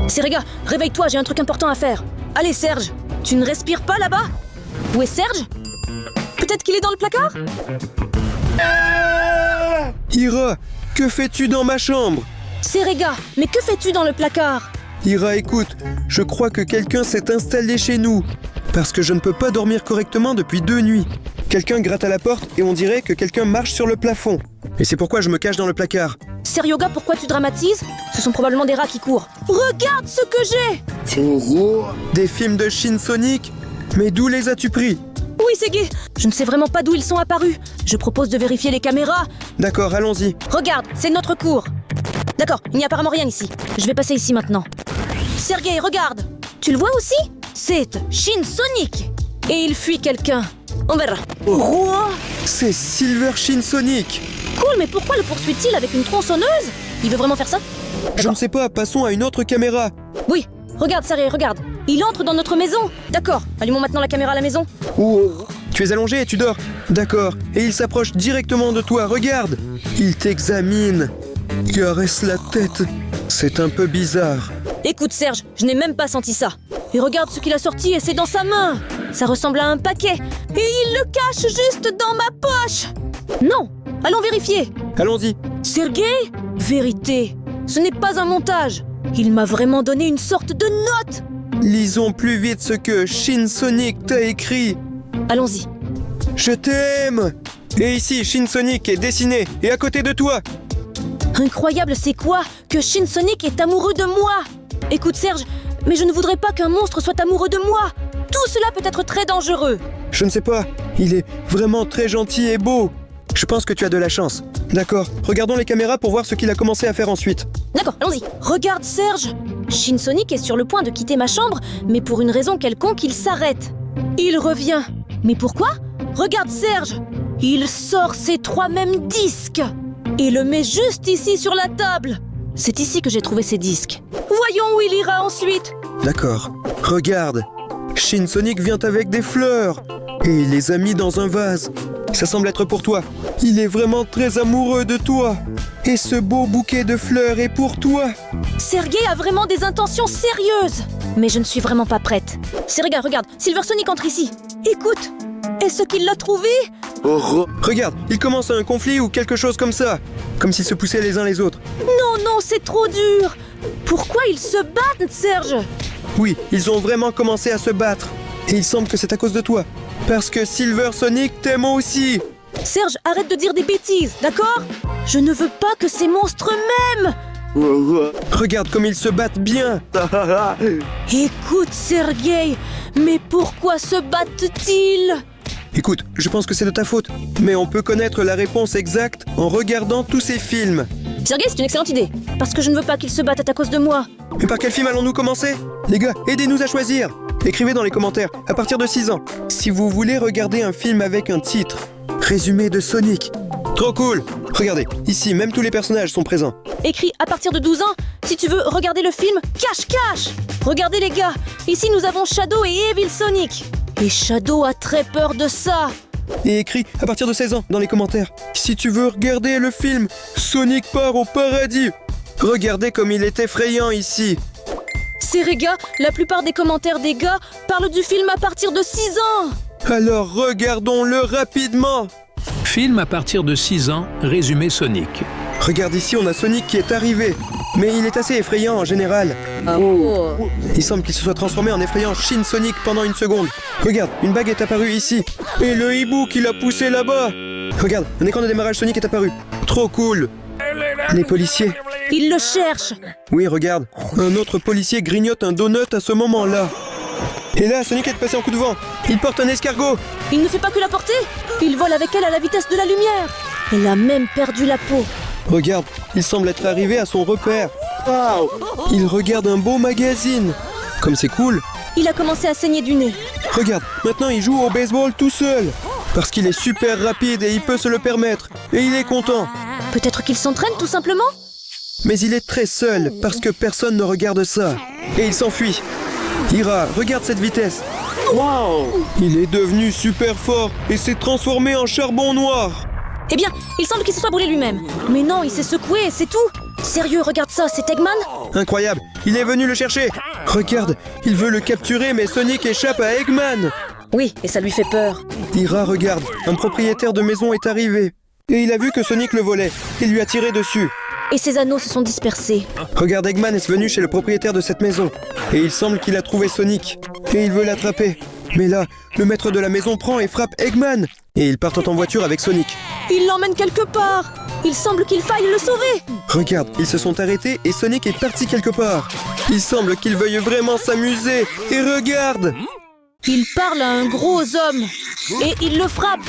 Serega, réveille-toi, j'ai un truc important à faire. Allez, Serge, tu ne respires pas là-bas? Où est Serge? Peut-être qu'il est dans le placard? Ira, que fais-tu dans ma chambre? Serega, mais que fais-tu dans le placard? Ira, écoute, je crois que quelqu'un s'est installé chez nous. Parce que je ne peux pas dormir correctement depuis 2 nuits. Quelqu'un gratte à la porte et on dirait que quelqu'un marche sur le plafond. Et c'est pourquoi je me cache dans le placard. Seryoga, pourquoi tu dramatises? Ce sont probablement des rats qui courent. Regarde ce que j'ai! Des films de Shin Sonic? Mais d'où les as-tu pris? Oui, Segi, je ne sais vraiment pas d'où ils sont apparus. Je propose de vérifier les caméras. D'accord, allons-y. Regarde, c'est notre cours. D'accord, il n'y a apparemment rien ici. Je vais passer ici maintenant. Sergei, regarde. Tu le vois aussi? C'est Shin Sonic. Et il fuit quelqu'un. On verra. Roi! C'est Silver Shin Sonic. Cool, mais pourquoi le poursuit-il avec une tronçonneuse? Il veut vraiment faire ça? Je ne sais pas, passons à une autre caméra. Oui, regarde, Sergei, regarde. Il entre dans notre maison. D'accord, allumons maintenant la caméra à la maison. Tu es allongé et tu dors. D'accord, et il s'approche directement de toi, regarde. Il t'examine. Caresse la tête. C'est un peu bizarre. Écoute, Serge, je n'ai même pas senti ça. Et regarde ce qu'il a sorti et c'est dans sa main. Ça ressemble à un paquet. Et il le cache juste dans ma poche. Non, allons vérifier. Allons-y. Sergei? Vérité, ce n'est pas un montage. Il m'a vraiment donné une sorte de note. Lisons plus vite ce que Shin Sonic t'a écrit. Allons-y. Je t'aime. Et ici, Shin Sonic est dessiné et à côté de toi. Incroyable, c'est quoi? Que Shin Sonic est amoureux de moi. Écoute, Serge, mais je ne voudrais pas qu'un monstre soit amoureux de moi. Tout cela peut être très dangereux. Je ne sais pas, il est vraiment très gentil et beau. Je pense que tu as de la chance. D'accord, regardons les caméras pour voir ce qu'il a commencé à faire ensuite. D'accord, allons-y. Regarde, Serge. Shin Sonic est sur le point de quitter ma chambre, mais pour une raison quelconque, il s'arrête. Il revient. Mais pourquoi? Regarde, Serge. Il sort ses 3 mêmes disques et le met juste ici sur la table. C'est ici que j'ai trouvé ces disques. Voyons où il ira ensuite. D'accord, regarde. Shin Sonic vient avec des fleurs et il les a mis dans un vase. Ça semble être pour toi. Il est vraiment très amoureux de toi. Et ce beau bouquet de fleurs est pour toi. Sergei a vraiment des intentions sérieuses. Mais je ne suis vraiment pas prête. Sergei, regarde, Silver Sonic entre ici. Écoute, est-ce qu'il l'a trouvé? Regarde, il commence un conflit ou quelque chose comme ça. Comme s'ils se poussaient les uns les autres. Non, non, c'est trop dur. Pourquoi ils se battent, Serge? Oui, ils ont vraiment commencé à se battre. Et il semble que c'est à cause de toi. Parce que Silver Sonic t'aime aussi. Serge, arrête de dire des bêtises, d'accord? Je ne veux pas que ces monstres m'aiment. Regarde comme ils se battent bien. Écoute, Sergei, mais pourquoi se battent-ils? Écoute, je pense que c'est de ta faute. Mais on peut connaître la réponse exacte en regardant tous ces films. Sergei, c'est une excellente idée. Parce que je ne veux pas qu'ils se battent à cause de moi. Mais par quel film allons-nous commencer? Les gars, aidez-nous à choisir. Écrivez dans les commentaires, à partir de 6 ans. Si vous voulez regarder un film avec un titre. Résumé de Sonic. Trop cool. Regardez, ici, même tous les personnages sont présents. Écrit à partir de 12 ans, si tu veux regarder le film, cache-cache. Regardez les gars, ici nous avons Shadow et Evil Sonic. Et Shadow a très peur de ça. Et écrit à partir de 16 ans dans les commentaires. Si tu veux regarder le film Sonic part au paradis. Regardez comme il est effrayant ici. Serega, la plupart des commentaires des gars parlent du film à partir de 6 ans. Alors regardons-le rapidement. Film à partir de 6 ans, résumé Sonic. Regarde ici, on a Sonic qui est arrivé. Mais il est assez effrayant en général. Il semble qu'il se soit transformé en effrayant Shin Sonic pendant une seconde. Regarde, une bague est apparue ici. Et le hibou qui l'a poussé là-bas. Regarde, un écran de démarrage Sonic est apparu. Trop cool. Les policiers. Ils le cherchent. Oui, regarde. Un autre policier grignote un donut à ce moment-là. Et là, Sonic est passé en coup de vent. Il porte un escargot. Il ne fait pas que la porter. Il vole avec elle à la vitesse de la lumière. Elle a même perdu la peau. Regarde, il semble être arrivé à son repère. Il regarde un beau magazine. Comme c'est cool. Il a commencé à saigner du nez. Regarde, maintenant il joue au baseball tout seul. Parce qu'il est super rapide et il peut se le permettre. Et il est content. Peut-être qu'il s'entraîne tout simplement. Mais il est très seul parce que personne ne regarde ça. Et il s'enfuit. Ira, regarde cette vitesse. Il est devenu super fort et s'est transformé en charbon noir. Eh bien, il semble qu'il se soit brûlé lui-même. Mais non, il s'est secoué et c'est tout. Sérieux, regarde ça, c'est Eggman? Incroyable, il est venu le chercher. Regarde, il veut le capturer, mais Sonic échappe à Eggman. Oui, et ça lui fait peur. Ira, regarde, un propriétaire de maison est arrivé. Et il a vu que Sonic le volait. Il lui a tiré dessus. Et ses anneaux se sont dispersés. Regarde, Eggman est venu chez le propriétaire de cette maison. Et il semble qu'il a trouvé Sonic. Et il veut l'attraper. Mais là, le maître de la maison prend et frappe Eggman. Et ils partent en voiture avec Sonic. Il l'emmène quelque part. Il semble qu'il faille le sauver. Regarde, ils se sont arrêtés et Sonic est parti quelque part. Il semble qu'il veuille vraiment s'amuser. Et regarde! Il parle à un gros homme. Et il le frappe.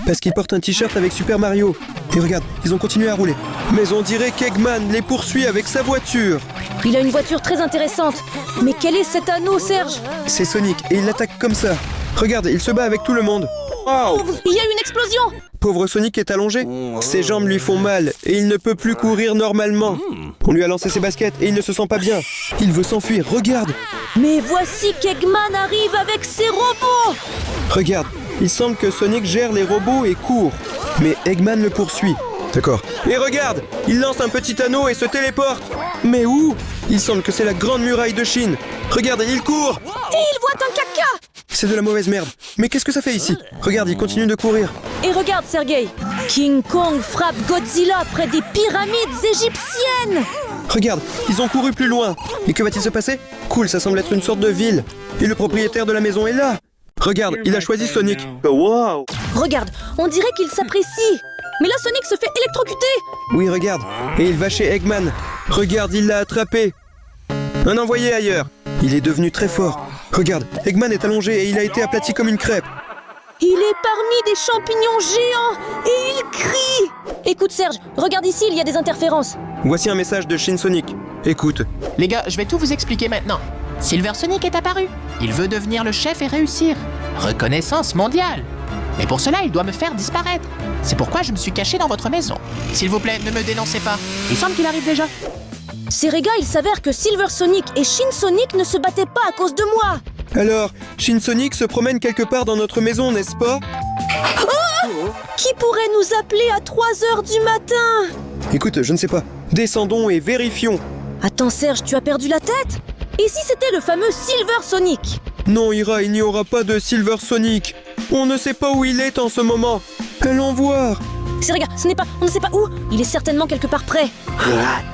Parce qu'il porte un t-shirt avec Super Mario. Et regarde, ils ont continué à rouler. Mais on dirait qu'Eggman les poursuit avec sa voiture. Il a une voiture très intéressante. Mais quel est cet anneau, Serge? C'est Sonic et il l'attaque comme ça. Regarde, il se bat avec tout le monde. Wow! Il y a une explosion. Pauvre Sonic est allongé. Ses jambes lui font mal et il ne peut plus courir normalement. On lui a lancé ses baskets et il ne se sent pas bien. Il veut s'enfuir, regarde! Mais voici qu'Eggman arrive avec ses robots. Regarde, il semble que Sonic gère les robots et court. Mais Eggman le poursuit. D'accord. Et regarde, il lance un petit anneau et se téléporte. Mais où? Il semble que c'est la grande muraille de Chine. Regarde, il court. Et il voit un caca. C'est de la mauvaise merde. Mais qu'est-ce que ça fait ici? Regarde, il continue de courir. Et regarde, Sergei. King Kong frappe Godzilla près des pyramides égyptiennes. Regarde, ils ont couru plus loin. Et que va-t-il se passer? Cool, ça semble être une sorte de ville. Et le propriétaire de la maison est là. Regarde, il a choisi Sonic. Wow! Regarde, on dirait qu'il s'apprécie. Mais là, Sonic se fait électrocuter. Oui, regarde. Et il va chez Eggman. Regarde, il l'a attrapé. Un envoyé ailleurs. Il est devenu très fort. Regarde, Eggman est allongé et il a été aplati comme une crêpe. Il est parmi des champignons géants et il crie. Écoute, Serge, regarde ici, il y a des interférences. Voici un message de Shin Sonic. Écoute. Les gars, je vais tout vous expliquer maintenant. Silver Sonic est apparu. Il veut devenir le chef et réussir. Reconnaissance mondiale. Mais pour cela, il doit me faire disparaître. C'est pourquoi je me suis caché dans votre maison. S'il vous plaît, ne me dénoncez pas. Il semble qu'il arrive déjà. Serega, il s'avère que Silver Sonic et Shin Sonic ne se battaient pas à cause de moi. Alors, Shin Sonic se promène quelque part dans notre maison, n'est-ce pas? Qui pourrait nous appeler à 3h du matin? Écoute, je ne sais pas. Descendons et vérifions. Attends, Serge, tu as perdu la tête? Et si c'était le fameux Silver Sonic? Non, Ira, il n'y aura pas de Silver Sonic. On ne sait pas où il est en ce moment. Allons voir. Serega, on ne sait pas où. Il est certainement quelque part près.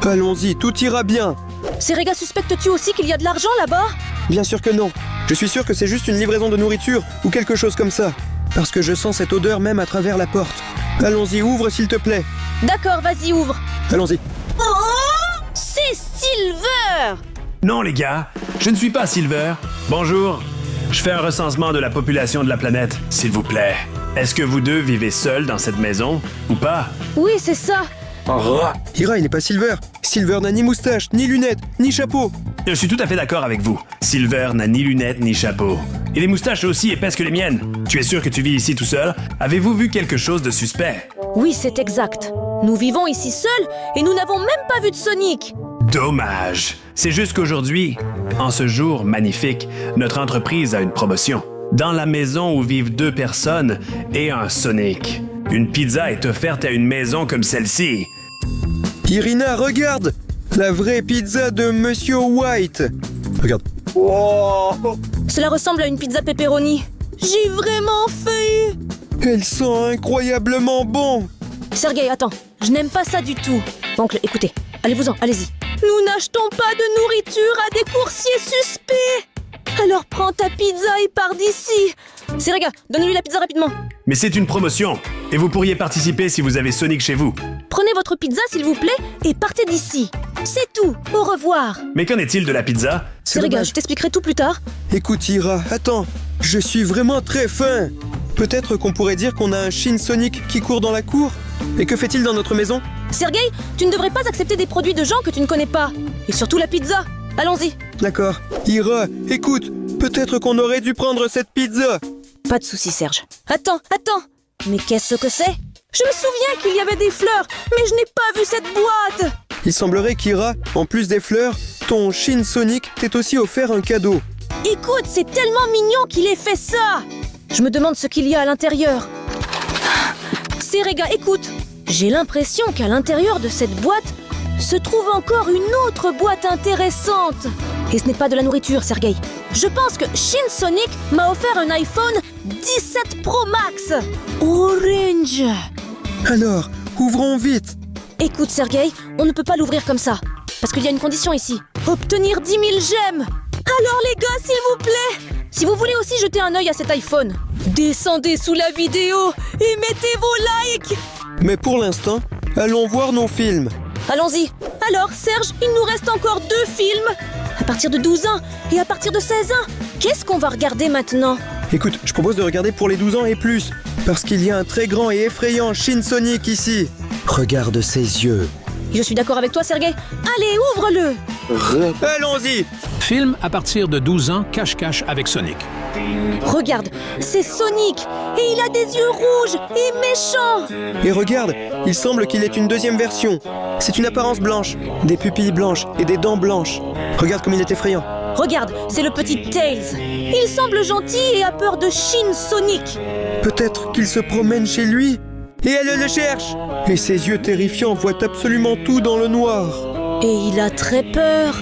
Allons-y, tout ira bien. Serega, suspectes-tu aussi qu'il y a de l'argent là-bas? Bien sûr que non. Je suis sûr que c'est juste une livraison de nourriture ou quelque chose comme ça. Parce que je sens cette odeur même à travers la porte. Allons-y, ouvre s'il te plaît. D'accord, vas-y, ouvre. Allons-y. Oh, c'est Silver! Non les gars, je ne suis pas Silver. Bonjour. Je fais un recensement de la population de la planète, s'il vous plaît. Est-ce que vous deux vivez seuls dans cette maison, ou pas? Oui, c'est ça. Ira, il n'est pas Silver. Silver n'a ni moustache, ni lunettes, ni chapeau. Je suis tout à fait d'accord avec vous. Silver n'a ni lunettes ni chapeau. Et les moustaches aussi épaisses que les miennes. Tu es sûr que tu vis ici tout seul? Avez-vous vu quelque chose de suspect? Oui, c'est exact. Nous vivons ici seuls et nous n'avons même pas vu de Sonic. Dommage. C'est juste qu'aujourd'hui, en ce jour magnifique, notre entreprise a une promotion. Dans la maison où vivent 2 personnes et un Sonic. Une pizza est offerte à une maison comme celle-ci. Irina, regarde! La vraie pizza de Monsieur White. Regarde. Cela ressemble à une pizza pepperoni. J'ai vraiment faim. Elle sent incroyablement bon. Sergei, attends. Je n'aime pas ça du tout. Oncle, écoutez. Allez-vous-en, allez-y. Nous n'achetons pas de nourriture à des coursiers suspects. Alors prends ta pizza et pars d'ici. Serega, donne-lui la pizza rapidement. Mais c'est une promotion, et vous pourriez participer si vous avez Sonic chez vous. Prenez votre pizza, s'il vous plaît, et partez d'ici. C'est tout. Au revoir. Mais qu'en est-il de la pizza? Serega, je t'expliquerai tout plus tard. Écoute, Ira, attends. Je suis vraiment très faim. Peut-être qu'on pourrait dire qu'on a un Shin Sonic qui court dans la cour? Et que fait-il dans notre maison? Sergei, tu ne devrais pas accepter des produits de gens que tu ne connais pas. Et surtout la pizza. Allons-y. D'accord. Ira, écoute, peut-être qu'on aurait dû prendre cette pizza. Pas de souci, Serge. Attends. Mais qu'est-ce que c'est? Je me souviens qu'il y avait des fleurs, mais je n'ai pas vu cette boîte. Il semblerait qu'Ira, en plus des fleurs, ton Shin Sonic t'ait aussi offert un cadeau. Écoute, c'est tellement mignon qu'il ait fait ça. Je me demande ce qu'il y a à l'intérieur. Serega, écoute. J'ai l'impression qu'à l'intérieur de cette boîte se trouve encore une autre boîte intéressante. Et ce n'est pas de la nourriture, Sergei. Je pense que Shin Sonic m'a offert un iPhone 17 Pro Max. Orange. Alors, ouvrons vite. Écoute, Sergei, on ne peut pas l'ouvrir comme ça. Parce qu'il y a une condition ici. Obtenir 10 000 gemmes. Alors les gars, s'il vous plaît, si vous voulez aussi jeter un œil à cet iPhone, descendez sous la vidéo et mettez vos likes. Mais pour l'instant, allons voir nos films. Allons-y. Alors, Serge, il nous reste encore 2 films. À partir de 12 ans et à partir de 16 ans. Qu'est-ce qu'on va regarder maintenant? Écoute, je propose de regarder pour les 12 ans et plus. Parce qu'il y a un très grand et effrayant Shin Sonic ici. Regarde ses yeux. Je suis d'accord avec toi, Sergei. Allez, ouvre-le. Allons-y. Film à partir de 12 ans, cache-cache avec Sonic. Regarde, c'est Sonic. Et il a des yeux rouges et méchants. Et regarde, il semble qu'il ait une deuxième version. C'est une apparence blanche, des pupilles blanches et des dents blanches. Regarde comme il est effrayant. Regarde, c'est le petit Tails. Il semble gentil et a peur de Shin Sonic. Peut-être qu'il se promène chez lui et elle le cherche. Et ses yeux terrifiants voient absolument tout dans le noir. Et il a très peur.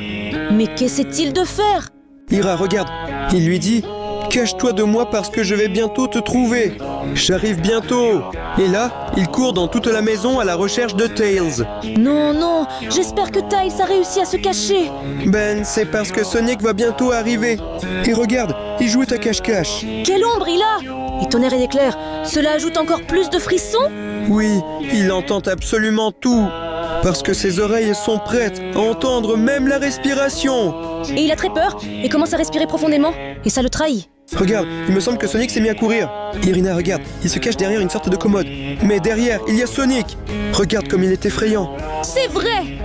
Mais qu'essaie-t-il de faire? Ira, regarde, il lui dit « Cache-toi de moi parce que je vais bientôt te trouver. J'arrive bientôt. » Et là, il court dans toute la maison à la recherche de Tails. Non, non, j'espère que Tails a réussi à se cacher. Ben, c'est parce que Sonic va bientôt arriver. Et regarde, il joue à cache-cache. Quelle ombre il a! Et tonnerre et d'éclairs, cela ajoute encore plus de frissons? Oui, il entend absolument tout. Parce que ses oreilles sont prêtes à entendre même la respiration. Et il a très peur et commence à respirer profondément. Et ça le trahit. Regarde, il me semble que Sonic s'est mis à courir. Irina, regarde, il se cache derrière une sorte de commode. Mais derrière, il y a Sonic. Regarde comme il est effrayant. C'est vrai!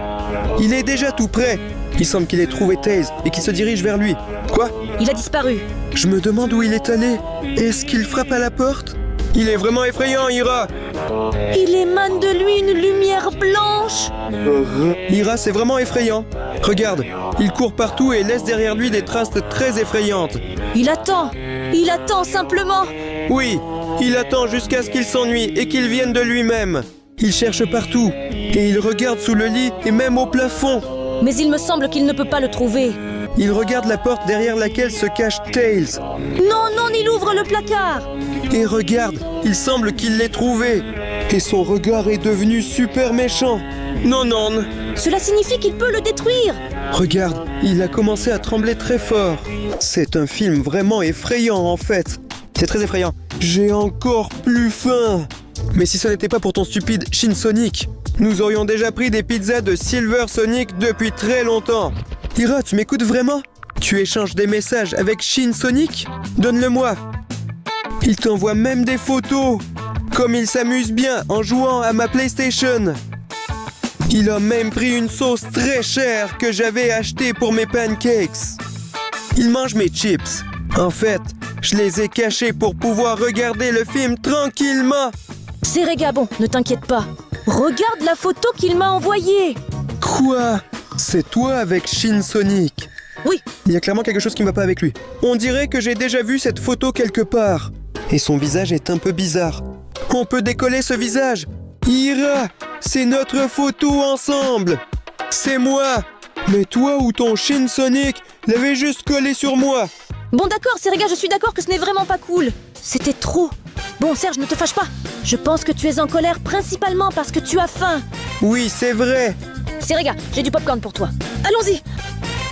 Il est déjà tout prêt. Il semble qu'il ait trouvé Tails et qu'il se dirige vers lui. Quoi? Il a disparu. Je me demande où il est allé. Est-ce qu'il frappe à la porte? Il est vraiment effrayant, Ira. Il émane de lui une lumière blanche. Ira, c'est vraiment effrayant. Regarde, il court partout et laisse derrière lui des traces très effrayantes. Il attend simplement. Oui, il attend jusqu'à ce qu'il s'ennuie et qu'il vienne de lui-même. Il cherche partout et il regarde sous le lit et même au plafond. Mais il me semble qu'il ne peut pas le trouver. Il regarde la porte derrière laquelle se cache Tails. Non, non, il ouvre le placard. Et regarde, il semble qu'il l'ait trouvé. Et son regard est devenu super méchant. Non, non. Cela signifie qu'il peut le détruire. Regarde, il a commencé à trembler très fort. C'est un film vraiment effrayant en fait. C'est très effrayant. J'ai encore plus faim. Mais si ce n'était pas pour ton stupide Shin Sonic, nous aurions déjà pris des pizzas de Silver Sonic depuis très longtemps. Ira, tu m'écoutes vraiment? Tu échanges des messages avec Shin Sonic? Donne-le-moi. Il t'envoie même des photos. Comme il s'amuse bien en jouant à ma PlayStation. Il a même pris une sauce très chère que j'avais achetée pour mes pancakes. Il mange mes chips. En fait, je les ai cachés pour pouvoir regarder le film tranquillement. Serega, bon, ne t'inquiète pas. Regarde la photo qu'il m'a envoyée. Quoi? C'est toi avec Shin Sonic? Oui. Il y a clairement quelque chose qui ne va pas avec lui. On dirait que j'ai déjà vu cette photo quelque part. Et son visage est un peu bizarre. On peut décoller ce visage. Ira, c'est notre photo ensemble. C'est moi. Mais toi ou ton Shin Sonic l'avait juste collé sur moi. Bon d'accord, Serega, je suis d'accord que ce n'est vraiment pas cool. C'était trop. Bon Serge, ne te fâche pas. Je pense que tu es en colère principalement parce que tu as faim. Oui, c'est vrai. Serega, j'ai du popcorn pour toi. Allons-y.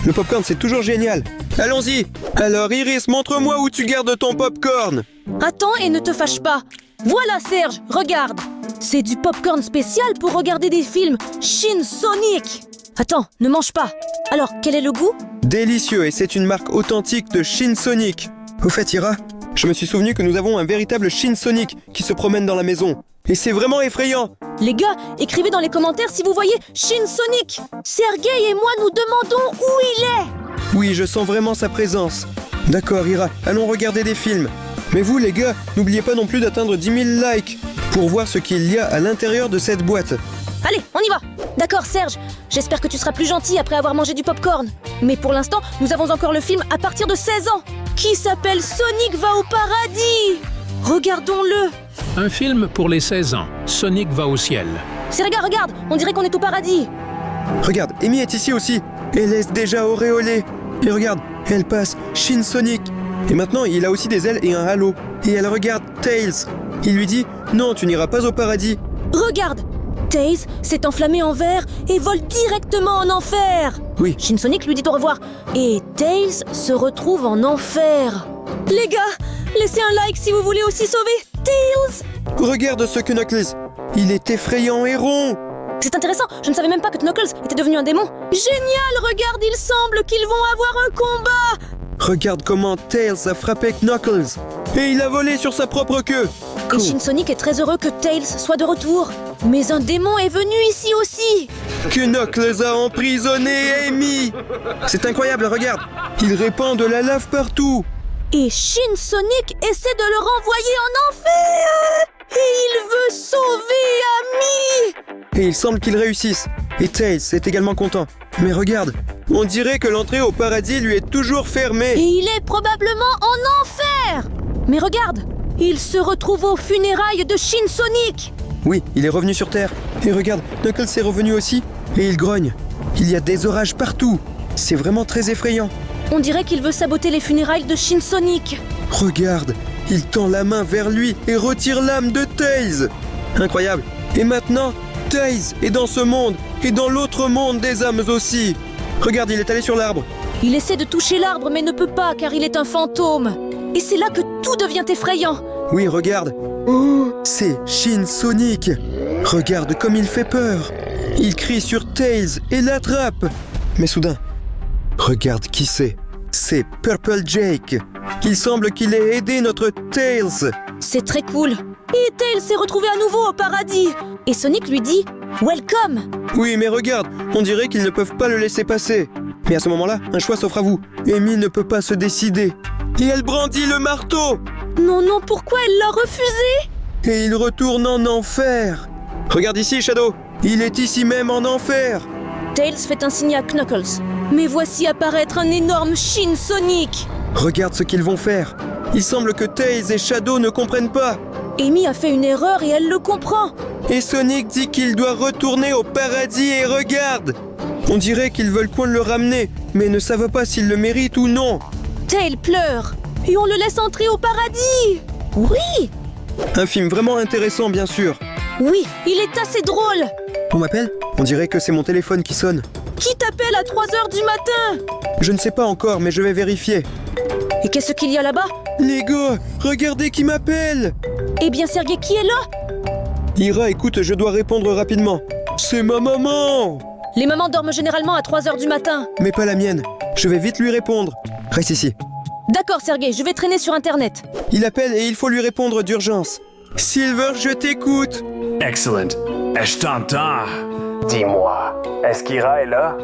Le popcorn, c'est toujours génial. Allons-y. Alors Iris, montre-moi où tu gardes ton popcorn. Attends et ne te fâche pas. Voilà Serge, regarde. C'est du popcorn spécial pour regarder des films Shin Sonic. Attends, ne mange pas. Alors, quel est le goût? Délicieux, et c'est une marque authentique de Shin Sonic. Au fait, Ira, je me suis souvenu que nous avons un véritable Shin Sonic qui se promène dans la maison. Et c'est vraiment effrayant. Les gars, écrivez dans les commentaires si vous voyez Shin Sonic. Sergei et moi nous demandons où il est. Oui, je sens vraiment sa présence. D'accord, Ira, allons regarder des films. Mais vous, les gars, n'oubliez pas non plus d'atteindre 10 000 likes pour voir ce qu'il y a à l'intérieur de cette boîte. Allez, on y va. D'accord, Serge. J'espère que tu seras plus gentil après avoir mangé du popcorn. Mais pour l'instant, nous avons encore le film à partir de 16 ans qui s'appelle Sonic va au paradis. Regardons-le. Un film pour les 16 ans. Sonic va au ciel. Serega, regarde, on dirait qu'on est au paradis. Regarde, Amy est ici aussi. Elle est déjà auréolée. Et regarde, elle passe Shin Sonic. Et maintenant, il a aussi des ailes et un halo. Et elle regarde Tails. Il lui dit « Non, tu n'iras pas au paradis. Regarde, Tails s'est enflammé en vert et vole directement en enfer. Oui. Shin Sonic lui dit au revoir. Et Tails se retrouve en enfer. Les gars, laissez un like si vous voulez aussi sauver Tails. » Regarde ce Knuckles. Il est effrayant et rond. C'est intéressant, je ne savais même pas que Knuckles était devenu un démon. Génial, regarde, il semble qu'ils vont avoir un combat. Regarde comment Tails a frappé Knuckles. Et il a volé sur sa propre queue. Et Shin Sonic est très heureux que Tails soit de retour. Mais un démon est venu ici aussi. Knuckles a emprisonné Amy. C'est incroyable, regarde. Il répand de la lave partout. Et Shin Sonic essaie de le renvoyer en enfer. Et il veut sauver Amy. Et il semble qu'il réussisse. Et Tails est également content. Mais regarde, on dirait que l'entrée au paradis lui est toujours Et fermée. il est probablement en enfer. Mais regarde, il se retrouve aux funérailles de Shin Sonic. Oui, il est revenu sur Terre. Et regarde, Knuckles est revenu aussi. Et il grogne. Il y a des orages partout. C'est vraiment très effrayant. On dirait qu'il veut saboter les funérailles de Shin Sonic. Regarde, il tend la main vers lui et retire l'âme de Tails. Incroyable. Et maintenant, Tails est dans ce monde et dans l'autre monde des âmes aussi. Regarde, il est allé sur l'arbre. Il essaie de toucher l'arbre mais ne peut pas car il est un fantôme. Et c'est là que tout devient effrayant. Oui, regarde. Oh, c'est Shin Sonic. Regarde comme il fait peur. Il crie sur Tails et l'attrape. Mais soudain, regarde qui c'est. C'est Purple Jake. Il semble qu'il ait aidé notre Tails. C'est très cool. Et Tails s'est retrouvé à nouveau au paradis. Et Sonic lui dit « Welcome ». Oui, mais regarde, on dirait qu'ils ne peuvent pas le laisser passer. Mais à ce moment-là, un choix s'offre à vous. Amy ne peut pas se décider. Et elle brandit le marteau. Non, non, pourquoi elle l'a refusé? Et il retourne en enfer. Regarde ici, Shadow. Il est ici même en enfer. Tails fait un signe à Knuckles. Mais voici apparaître un énorme Shin Sonic. Regarde ce qu'ils vont faire. Il semble que Tails et Shadow ne comprennent pas. Amy a fait une erreur et elle le comprend. Et Sonic dit qu'il doit retourner au paradis et regarde. On dirait qu'ils veulent qu'on le ramener, mais ne savent pas s'il le mérite ou non. Tails pleure et on le laisse entrer au paradis. Oui, Un film vraiment intéressant, bien sûr. oui, il est assez drôle. On m'appelle? On dirait que c'est mon téléphone qui sonne. Qui t'appelle à 3h du matin? Je ne sais pas encore, mais je vais vérifier. Et qu'est-ce qu'il y a là-bas? Les gars, regardez qui m'appelle! Eh bien, Sergei, qui est là? Ira, écoute, je dois répondre rapidement. C'est ma maman! Les mamans dorment généralement à 3h du matin. Mais pas la mienne. Je vais vite lui répondre. Reste ici. D'accord, Sergei, je vais traîner sur Internet. Il appelle et il faut lui répondre d'urgence. Silver, je t'écoute! Excellent. Je t'entends. Dis-moi, est-ce qu'Ira est là?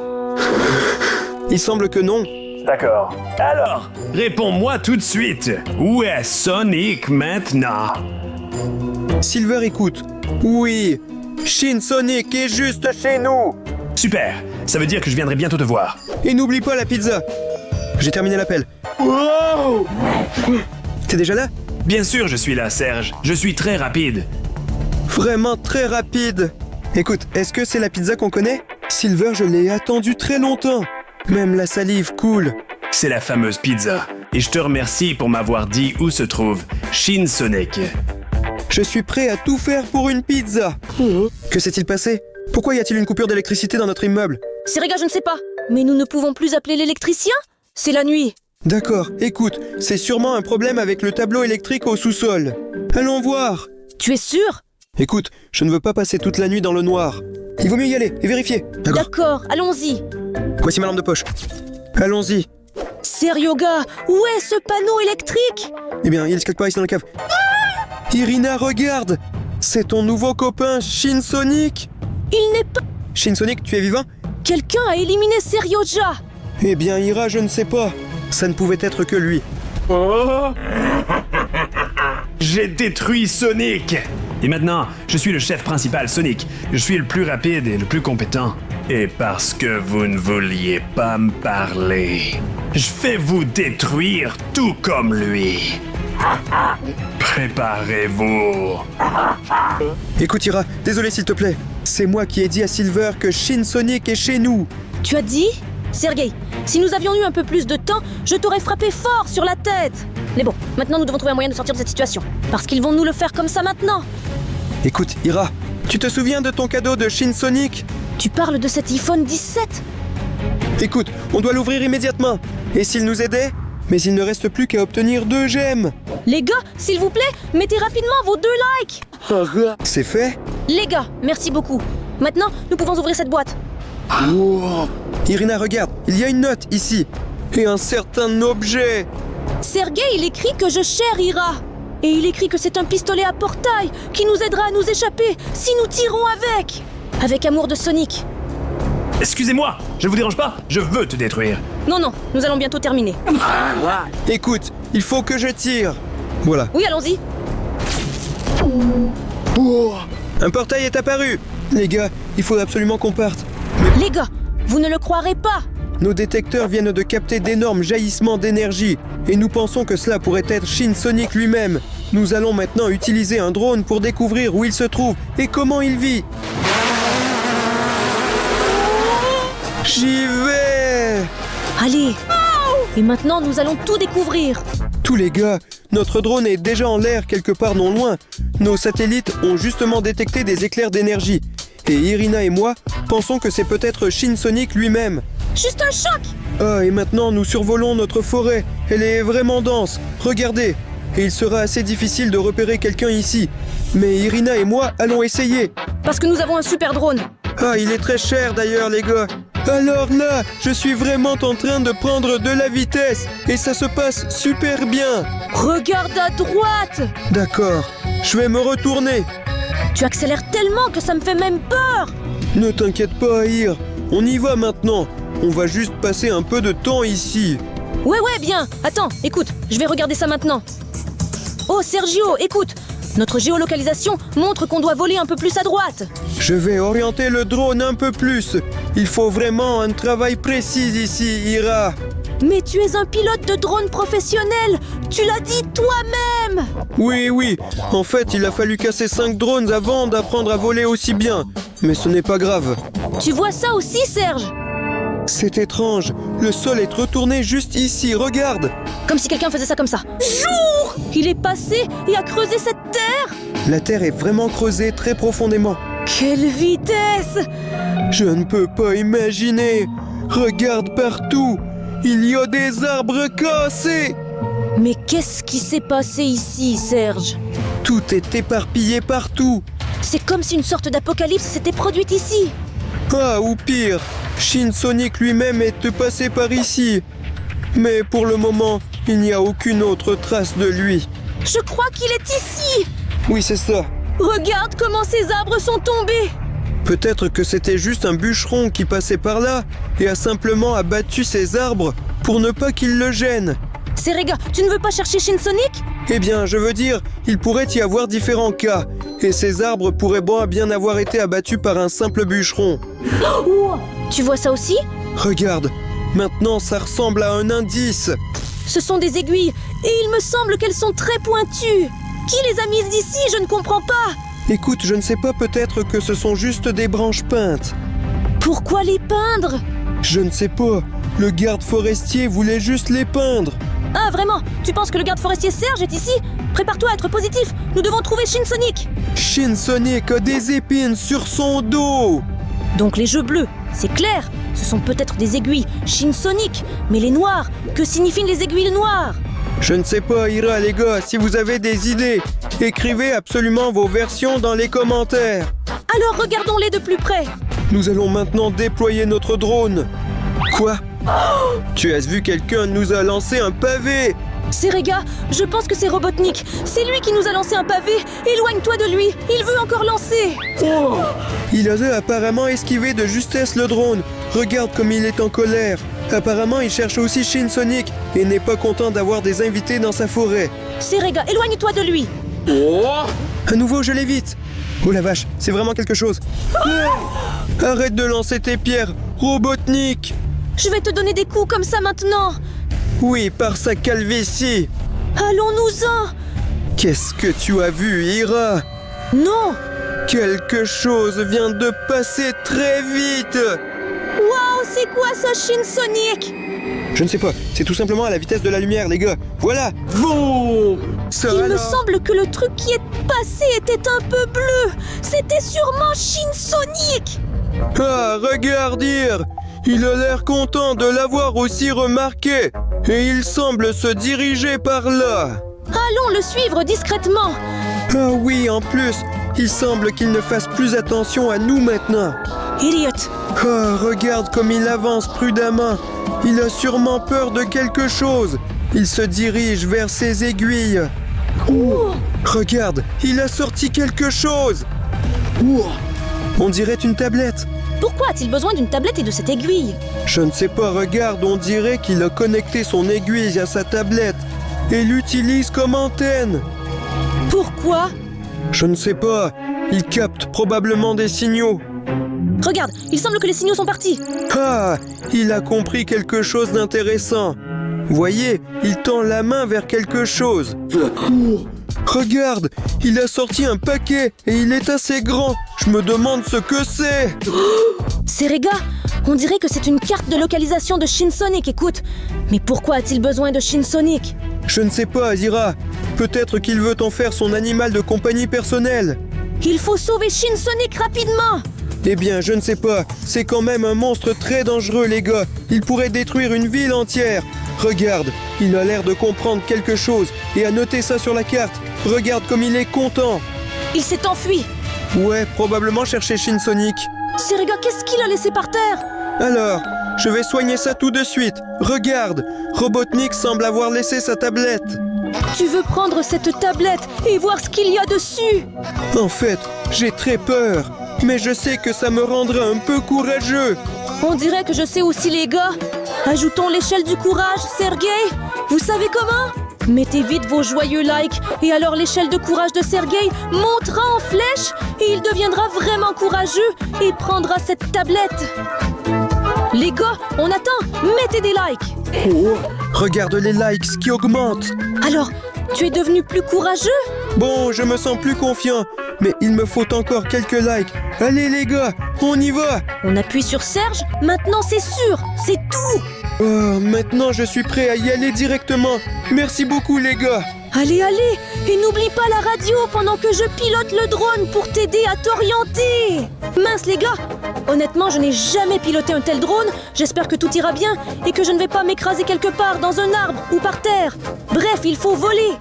Il semble que non. D'accord. Alors, réponds-moi tout de suite. Où est Sonic maintenant? Silver écoute. Oui, Shin Sonic est juste chez nous. Super. Ça veut dire que je viendrai bientôt te voir. Et n'oublie pas la pizza. J'ai terminé l'appel. Wow! T'es déjà là? Bien sûr, je suis là, Serge. Je suis très rapide. Vraiment très rapide. Écoute, est-ce que c'est la pizza qu'on connaît? Silver, je l'ai attendue très longtemps. Même la salive coule. C'est la fameuse pizza. Et je te remercie pour m'avoir dit où se trouve Shin Sonic. Je suis prêt à tout faire pour une pizza. Que s'est-il passé? Pourquoi y a-t-il une coupure d'électricité dans notre immeuble? Sergei, je ne sais pas. Mais nous ne pouvons plus appeler l'électricien? C'est la nuit. D'accord, écoute, c'est sûrement un problème avec le tableau électrique au sous-sol. Allons voir. Tu es sûr? Écoute, je ne veux pas passer toute la nuit dans le noir. Il vaut mieux y aller et vérifier. D'accord, allons-y. Voici ma lampe de poche. Allons-y. Seryoga, où est ce panneau électrique? Eh bien, il est quelque part ici dans la cave. Irina, regarde! C'est ton nouveau copain, Shin Sonic! Il n'est pas... Shin Sonic, tu es vivant? Quelqu'un a éliminé Seryoja. Eh bien, Ira, je ne sais pas. Ça ne pouvait être que lui. Oh! J'ai détruit Sonic! Et maintenant, je suis le chef principal, Sonic. Je suis le plus rapide et le plus compétent. Et parce que vous ne vouliez pas me parler, je vais vous détruire tout comme lui. Préparez-vous. Écoute Ira, désolé s'il te plaît. C'est moi qui ai dit à Silver que Shin Sonic est chez nous. Tu as dit? Sergei, si nous avions eu un peu plus de temps, je t'aurais frappé fort sur la tête. Mais bon, maintenant nous devons trouver un moyen de sortir de cette situation. Parce qu'ils vont nous le faire comme ça maintenant. Écoute Ira, tu te souviens de ton cadeau de Shin Sonic? Tu parles de cet iPhone 17? Écoute, on doit l'ouvrir immédiatement. Et s'il nous aidait? Mais il ne reste plus qu'à obtenir 2 gemmes. Les gars, s'il vous plaît, mettez rapidement vos 2 likes. C'est fait? Les gars, merci beaucoup. Maintenant, nous pouvons ouvrir cette boîte. Irina, regarde, il y a une note ici. Et un certain objet. Sergei, il écrit que je cherche Ira. Et il écrit que c'est un pistolet à portail qui nous aidera à nous échapper si nous tirons avec. Avec amour de Sonic. Excusez-moi, je vous dérange pas? Je veux te détruire. Non, non, nous allons bientôt terminer. Écoute, il faut que je tire. Voilà. Oui, allons-y. Un portail est apparu. Les gars, il faut absolument qu'on parte. Les gars, vous ne le croirez pas. Nos détecteurs viennent de capter d'énormes jaillissements d'énergie. Et nous pensons que cela pourrait être Shin Sonic lui-même. Nous allons maintenant utiliser un drone pour découvrir où il se trouve et comment il vit. J'y vais! Allez. Et maintenant, nous allons tout découvrir. Tous les gars, notre drone est déjà en l'air quelque part non loin. Nos satellites ont justement détecté des éclairs d'énergie. Et Irina et moi pensons que c'est peut-être Shin Sonic lui-même. Juste un choc. Ah, et maintenant nous survolons notre forêt. Elle est vraiment dense. Regardez. Et il sera assez difficile de repérer quelqu'un ici. Mais Irina et moi allons essayer. Parce que nous avons un super drone. Ah, il est très cher d'ailleurs, les gars. Alors là, je suis vraiment en train de prendre de la vitesse. Et ça se passe super bien. Regarde à droite. D'accord, je vais me retourner. Tu accélères tellement que ça me fait même peur. Ne t'inquiète pas, Ir. On y va maintenant. On va juste passer un peu de temps ici. Ouais, bien. Attends, écoute, je vais regarder ça maintenant. Oh, Sergio, écoute. Notre géolocalisation montre qu'on doit voler un peu plus à droite. Je vais orienter le drone un peu plus. Il faut vraiment un travail précis ici, Ira. Mais tu es un pilote de drone professionnel. Tu l'as dit toi-même. Oui. En fait, il a fallu casser 5 drones avant d'apprendre à voler aussi bien. Mais ce n'est pas grave. Tu vois ça aussi, Serge? C'est étrange. Le sol est retourné juste ici, regarde. Comme si quelqu'un faisait ça comme ça. Jour! Il est passé et a creusé cette terre. La terre est vraiment creusée très profondément. Quelle vitesse! Je ne peux pas imaginer. Regarde partout. Il y a des arbres cassés. Mais qu'est-ce qui s'est passé ici, Serge? Tout est éparpillé partout. C'est comme si une sorte d'apocalypse s'était produite ici. Ah, ou pire, Shin Sonic lui-même est passé par ici. Mais pour le moment, il n'y a aucune autre trace de lui. Je crois qu'il est ici. Oui, c'est ça. Regarde comment ces arbres sont tombés. Peut-être que c'était juste un bûcheron qui passait par là et a simplement abattu ces arbres pour ne pas qu'ils le gênent. Serega, tu ne veux pas chercher Shin Sonic? Eh bien, je veux dire, il pourrait y avoir différents cas. Et ces arbres pourraient bien avoir été abattus par un simple bûcheron. Oh, tu vois ça aussi? Regarde, maintenant ça ressemble à un indice. Ce sont des aiguilles, et il me semble qu'elles sont très pointues. Qui les a mises ici? Je ne comprends pas. Écoute, je ne sais pas, peut-être que ce sont juste des branches peintes. Pourquoi les peindre? Je ne sais pas. Le garde forestier voulait juste les peindre. Ah, vraiment? Tu penses que le garde forestier Serge est ici? Prépare-toi à être positif. Nous devons trouver Shin Sonic. Shin Sonic a des épines sur son dos. Donc les jeux bleus, c'est clair. Ce sont peut-être des aiguilles Shin Sonic. Mais les noirs, que signifient les aiguilles noires? Je ne sais pas, Ira, les gars, si vous avez des idées, écrivez absolument vos versions dans les commentaires. Alors regardons-les de plus près. Nous allons maintenant déployer notre drone. Quoi? Tu as vu, quelqu'un nous a lancé un pavé. Serega, je pense que c'est Robotnik. C'est lui qui nous a lancé un pavé. Éloigne-toi de lui. Il veut encore lancer. Il a apparemment esquivé de justesse le drone. Regarde comme il est en colère. Apparemment, il cherche aussi Shin Sonic et n'est pas content d'avoir des invités dans sa forêt. Serega, éloigne-toi de lui. À nouveau, je l'évite. Oh la vache, c'est vraiment quelque chose. Arrête de lancer tes pierres, Robotnik. Je vais te donner des coups comme ça maintenant. Oui, par sa calvitie. Allons-nous-en! Qu'est-ce que tu as vu, Ira? Non! Quelque chose vient de passer très vite. Waouh, c'est quoi ça, Shin Sonic? Je ne sais pas, c'est tout simplement à la vitesse de la lumière, les gars. Voilà. Boum. Ça Il me alors. semble que le truc qui est passé était un peu bleu. C'était sûrement Shin Sonic. Ah, regarde, Ir. Il a l'air content de l'avoir aussi remarqué. Et il semble se diriger par là. Allons le suivre discrètement. Ah oui, en plus, il semble qu'il ne fasse plus attention à nous maintenant. Idiot. Ah, regarde comme il avance prudemment. Il a sûrement peur de quelque chose. Il se dirige vers ses aiguilles. Regarde, il a sorti quelque chose. On dirait une tablette. Pourquoi a-t-il besoin d'une tablette et de cette aiguille? Je ne sais pas, regarde, on dirait qu'il a connecté son aiguille à sa tablette et l'utilise comme antenne. Pourquoi? Je ne sais pas, il capte probablement des signaux. Regarde, il semble que les signaux sont partis. Ah, il a compris quelque chose d'intéressant. Voyez, il tend la main vers quelque chose. Regarde, il a sorti un paquet et il est assez grand. Je me demande ce que c'est. Serega, on dirait que c'est une carte de localisation de Shin Sonic, écoute. Mais pourquoi a-t-il besoin de Shin Sonic? Je ne sais pas, Ira. Peut-être qu'il veut en faire son animal de compagnie personnel. Il faut sauver Shin Sonic rapidement. Eh bien, je ne sais pas. C'est quand même un monstre très dangereux, les gars. Il pourrait détruire une ville entière. Regarde, il a l'air de comprendre quelque chose et a noté ça sur la carte. Regarde comme il est content. Il s'est enfui. Ouais, probablement chercher Shin Sonic. Serega, qu'est-ce qu'il a laissé par terre? Alors, je vais soigner ça tout de suite. Regarde, Robotnik semble avoir laissé sa tablette. Tu veux prendre cette tablette et voir ce qu'il y a dessus? En fait, j'ai très peur. Mais je sais que ça me rendra un peu courageux. On dirait que je sais aussi, les gars. Ajoutons l'échelle du courage, Sergei. Vous savez comment? Mettez vite vos joyeux likes et alors l'échelle de courage de Sergei montera en flèche et il deviendra vraiment courageux et prendra cette tablette. Les gars, on attend. Mettez des likes. Regarde les likes qui augmentent. Alors, tu es devenu plus courageux? Bon, je me sens plus confiant. Mais il me faut encore quelques likes. Allez les gars, on y va. On appuie sur Serge. Maintenant, c'est sûr. C'est tout. Oh, maintenant je suis prêt à y aller directement. Merci beaucoup les gars. Allez, allez. Et n'oublie pas la radio pendant que je pilote le drone pour t'aider à t'orienter. Mince les gars. Honnêtement, je n'ai jamais piloté un tel drone. J'espère que tout ira bien et que je ne vais pas m'écraser quelque part dans un arbre ou par terre. Bref, il faut voler.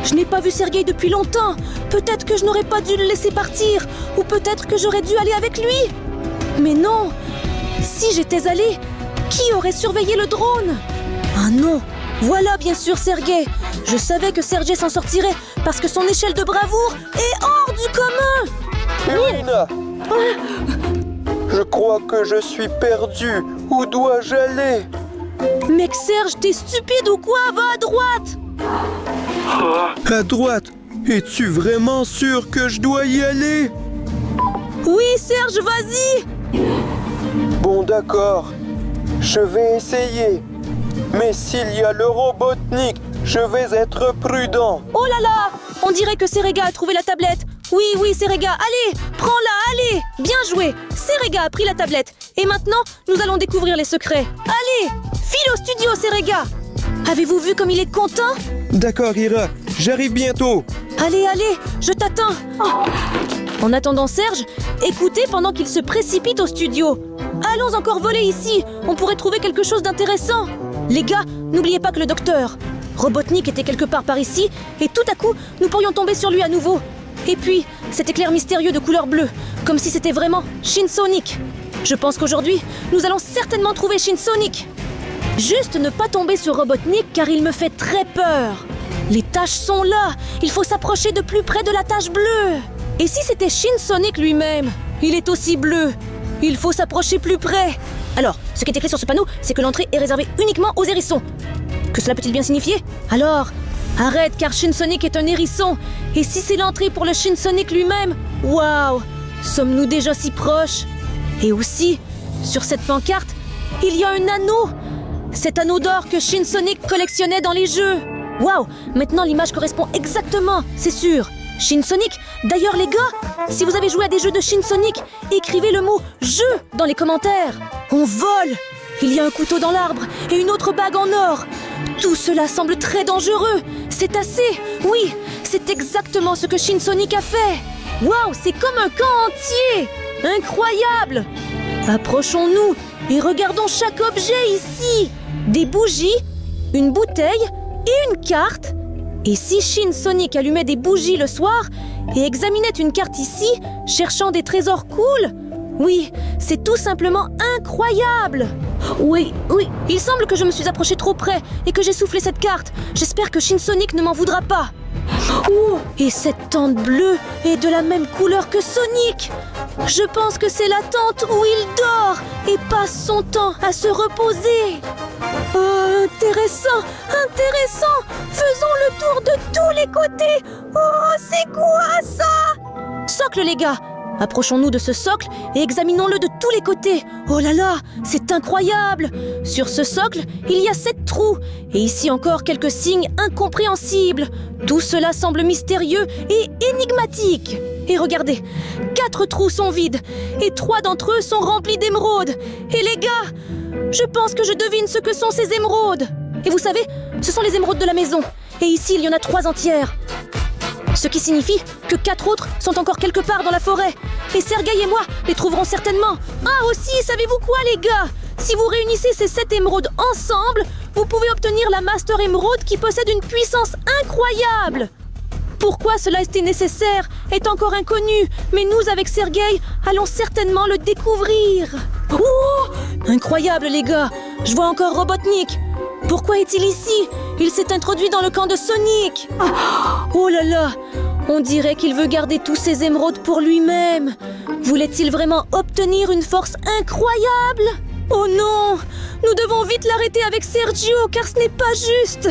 Je n'ai pas vu Sergei depuis longtemps. Peut-être que je n'aurais pas dû le laisser partir. Ou peut-être que j'aurais dû aller avec lui. Mais non. Si j'étais allée, qui aurait surveillé le drone? Ah non. Voilà bien sûr Sergei. Je savais que Sergei s'en sortirait parce que son échelle de bravoure est hors du commun. Irina, je crois que je suis perdu. Où dois-je aller? Mec Serge, t'es stupide ou quoi? Va à droite. À droite. Es-tu vraiment sûr que je dois y aller? Oui Serge, vas-y. Bon d'accord. Je vais essayer. Mais s'il y a le Robotnik, je vais être prudent. Oh là là. On dirait que Serega a trouvé la tablette. Oui, oui, Serega, allez, prends-la, allez. Bien joué. Serega a pris la tablette. Et maintenant, nous allons découvrir les secrets. Allez, file au studio, Serega. Avez-vous vu comme il est content? D'accord, Ira, j'arrive bientôt. Allez, allez, je t'attends. En attendant Serge, écoutez pendant qu'il se précipite au studio. Allons encore voler ici, on pourrait trouver quelque chose d'intéressant. Les gars, n'oubliez pas que le docteur Robotnik était quelque part par ici, et tout à coup, nous pourrions tomber sur lui à nouveau. Et puis, cet éclair mystérieux de couleur bleue, comme si c'était vraiment Shin Sonic. Je pense qu'aujourd'hui, nous allons certainement trouver Shin Sonic. Juste ne pas tomber sur Robotnik car il me fait très peur. Les taches sont là, il faut s'approcher de plus près de la tache bleue. Et si c'était Shin Sonic lui-même? Il est aussi bleu. Il faut s'approcher plus près. Alors, ce qui est écrit sur ce panneau, c'est que l'entrée est réservée uniquement aux hérissons. Que cela peut-il bien signifier? Alors, arrête car Shin Sonic est un hérisson. Et si c'est l'entrée pour le Shin Sonic lui-même? Waouh! Sommes-nous déjà si proches? Et aussi, sur cette pancarte, il y a un anneau. Cet anneau d'or que Shin Sonic collectionnait dans les jeux. Waouh, maintenant l'image correspond exactement, c'est sûr. Shin Sonic. D'ailleurs les gars, si vous avez joué à des jeux de Shin Sonic, écrivez le mot « jeu » dans les commentaires. On vole. Il y a un couteau dans l'arbre et une autre bague en or. Tout cela semble très dangereux. C'est assez. Oui, c'est exactement ce que Shin Sonic a fait. Waouh, c'est comme un camp entier. Incroyable. Approchons-nous et regardons chaque objet ici. Des bougies, une bouteille et une carte. Et si Shin Sonic allumait des bougies le soir et examinait une carte ici, cherchant des trésors cool? Oui, c'est tout simplement incroyable. Oui. Il semble que je me suis approchée trop près et que j'ai soufflé cette carte. J'espère que Shin Sonic ne m'en voudra pas. Oh, et cette tente bleue est de la même couleur que Sonic. Je pense que c'est la tente où il dort et passe son temps à se reposer. Oh, intéressant. Faisons le tour de tous les côtés. Oh, c'est quoi ça? Socle, les gars. Approchons-nous de ce socle et examinons-le de tous les côtés. Oh là là, c'est incroyable. Sur ce socle, il y a 7 trous. Et ici encore quelques signes incompréhensibles. Tout cela semble mystérieux et énigmatique. Et regardez, 4 trous sont vides et 3 d'entre eux sont remplis d'émeraudes. Et les gars, je pense que je devine ce que sont ces émeraudes. Et vous savez, ce sont les émeraudes de la maison. Et ici, il y en a 3 entières. Ce qui signifie que 4 autres sont encore quelque part dans la forêt. Et Sergueï et moi les trouverons certainement. Ah aussi, savez-vous quoi les gars? Si vous réunissez ces 7 émeraudes ensemble, vous pouvez obtenir la Master Émeraude qui possède une puissance incroyable. Pourquoi cela était nécessaire est encore inconnu, mais nous avec Sergueï allons certainement le découvrir. Oh, incroyable les gars, je vois encore Robotnik. Pourquoi est-il ici? Il s'est introduit dans le camp de Sonic. Oh là là, on dirait qu'il veut garder tous ces émeraudes pour lui-même. Voulait-il vraiment obtenir une force incroyable? Oh non, nous devons vite l'arrêter avec Sergio car ce n'est pas juste.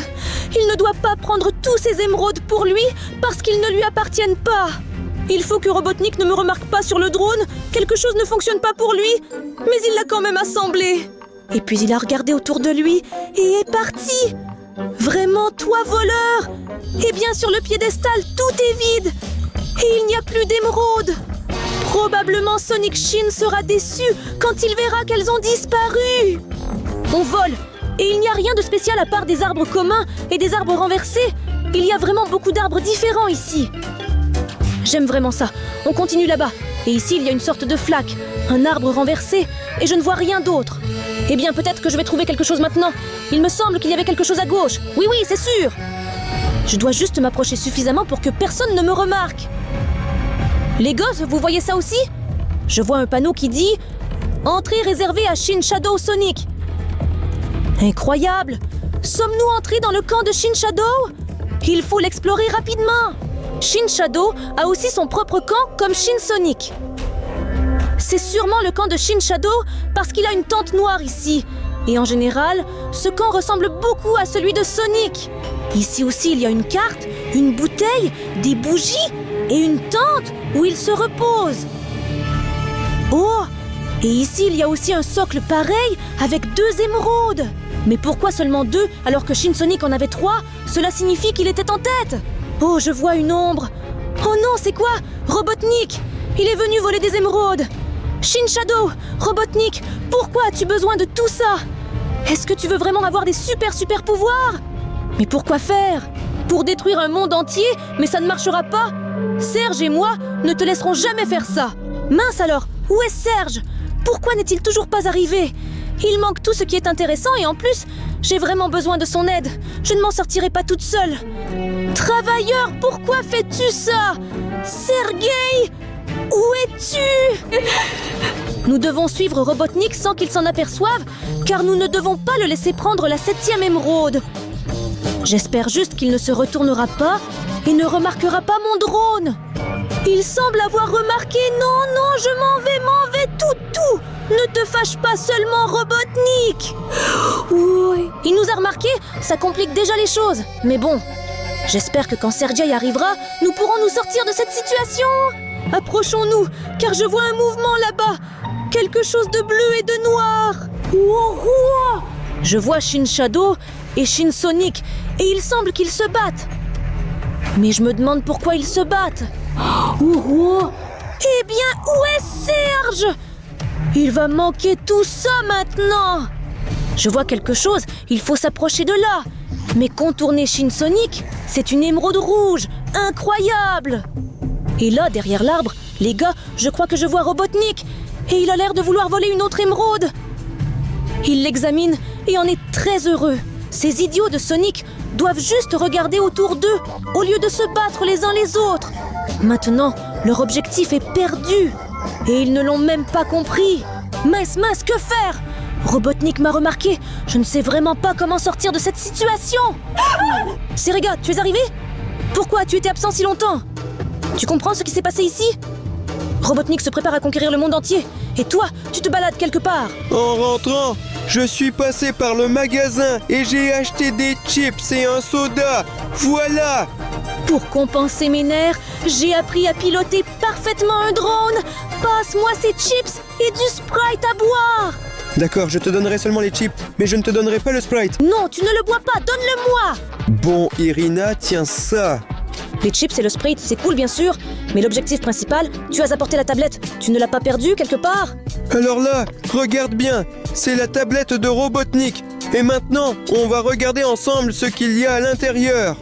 Il ne doit pas prendre tous ces émeraudes pour lui parce qu'ils ne lui appartiennent pas. Il faut que Robotnik ne me remarque pas sur le drone. Quelque chose ne fonctionne pas pour lui, mais il l'a quand même assemblé. Et puis il a regardé autour de lui et est parti. Vraiment, toi, voleur? Eh bien, sur le piédestal, tout est vide. Et il n'y a plus d'émeraudes. Probablement Sonic Shin sera déçu quand il verra qu'elles ont disparu. On vole. Et il n'y a rien de spécial à part des arbres communs et des arbres renversés. Il y a vraiment beaucoup d'arbres différents ici. J'aime vraiment ça. On continue là-bas. Et ici, il y a une sorte de flaque, un arbre renversé, et je ne vois rien d'autre. Eh bien, peut-être que je vais trouver quelque chose maintenant. Il me semble qu'il y avait quelque chose à gauche. Oui, c'est sûr. Je dois juste m'approcher suffisamment pour que personne ne me remarque. Les gosses, vous voyez ça aussi? Je vois un panneau qui dit « Entrée réservée à Shin Shadow Sonic ». Incroyable! Sommes-nous entrés dans le camp de Shin Shadow? Il faut l'explorer rapidement. Shin Shadow a aussi son propre camp comme Shin Sonic. C'est sûrement le camp de Shin Shadow parce qu'il a une tente noire ici. Et en général, ce camp ressemble beaucoup à celui de Sonic. Ici aussi, il y a une carte, une bouteille, des bougies et une tente où il se repose. Oh! Et ici, il y a aussi un socle pareil avec 2 émeraudes. Mais pourquoi seulement 2 alors que Shin Sonic en avait 3? Cela signifie qu'il était en tête. Oh, je vois une ombre. Oh non, c'est quoi? Robotnik! Il est venu voler des émeraudes. Shin Shadow, Robotnik, pourquoi as-tu besoin de tout ça? Est-ce que tu veux vraiment avoir des super pouvoirs? Mais pourquoi faire? Pour détruire un monde entier, mais ça ne marchera pas? Serge et moi ne te laisserons jamais faire ça. Mince alors, où est Serge? Pourquoi n'est-il toujours pas arrivé? Il manque tout ce qui est intéressant et en plus, j'ai vraiment besoin de son aide. Je ne m'en sortirai pas toute seule. Travailleur, pourquoi fais-tu ça? Sergueï, où es-tu? Nous devons suivre Robotnik sans qu'il s'en aperçoive, car nous ne devons pas le laisser prendre la 7e émeraude. J'espère juste qu'il ne se retournera pas et ne remarquera pas mon drone. Il semble avoir remarqué. Non, je m'en vais, tout. Ne te fâche pas seulement, Robotnik. Oui. Il nous a remarqué, ça complique déjà les choses. Mais bon, j'espère que quand Sergueï arrivera, nous pourrons nous sortir de cette situation. Approchons-nous, car je vois un mouvement là-bas. Quelque chose de bleu et de noir. Je vois Shin Shadow et Shin Sonic, et il semble qu'ils se battent. Mais je me demande pourquoi ils se battent. Eh bien, où est Serge? Il va manquer tout ça maintenant. Je vois quelque chose, il faut s'approcher de là. Mais contourner Shin Sonic, c'est une émeraude rouge, incroyable. Et là, derrière l'arbre, les gars, je crois que je vois Robotnik. Et il a l'air de vouloir voler une autre émeraude. Il l'examine et en est très heureux. Ces idiots de Sonic doivent juste regarder autour d'eux, au lieu de se battre les uns les autres. Maintenant, leur objectif est perdu. Et ils ne l'ont même pas compris. Mince, que faire? Robotnik m'a remarqué. Je ne sais vraiment pas comment sortir de cette situation. Serega, tu es arrivé? Pourquoi tu étais absent si longtemps? Tu comprends ce qui s'est passé ici? Robotnik se prépare à conquérir le monde entier. Et toi, tu te balades quelque part. En rentrant, je suis passé par le magasin et j'ai acheté des chips et un soda. Voilà! Pour compenser mes nerfs, j'ai appris à piloter parfaitement un drone. Passe-moi ces chips et du Sprite à boire. D'accord, je te donnerai seulement les chips, mais je ne te donnerai pas le Sprite. Non, tu ne le bois pas, donne-le-moi. Bon, Irina, tiens ça. Les chips et le Sprite, c'est cool bien sûr, mais l'objectif principal, tu as apporté la tablette. Tu ne l'as pas perdue quelque part? Alors là, regarde bien, c'est la tablette de Robotnik. Et maintenant, on va regarder ensemble ce qu'il y a à l'intérieur.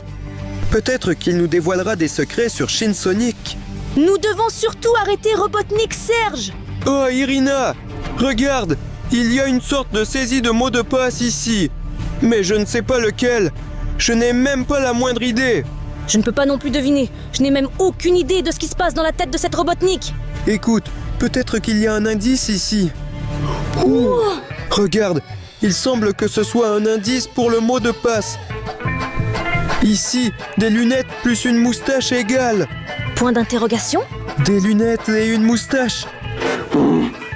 Peut-être qu'il nous dévoilera des secrets sur Shin Sonic. Nous devons surtout arrêter Robotnik, Serge. Oh, Irina, regarde, il y a une sorte de saisie de mot de passe ici. Mais je ne sais pas lequel. Je n'ai même pas la moindre idée. Je ne peux pas non plus deviner. Je n'ai même aucune idée de ce qui se passe dans la tête de cette Robotnik. Écoute, peut-être qu'il y a un indice ici. Ouh. Regarde, il semble que ce soit un indice pour le mot de passe. Ici, des lunettes plus une moustache égale. Point d'interrogation? Des lunettes et une moustache.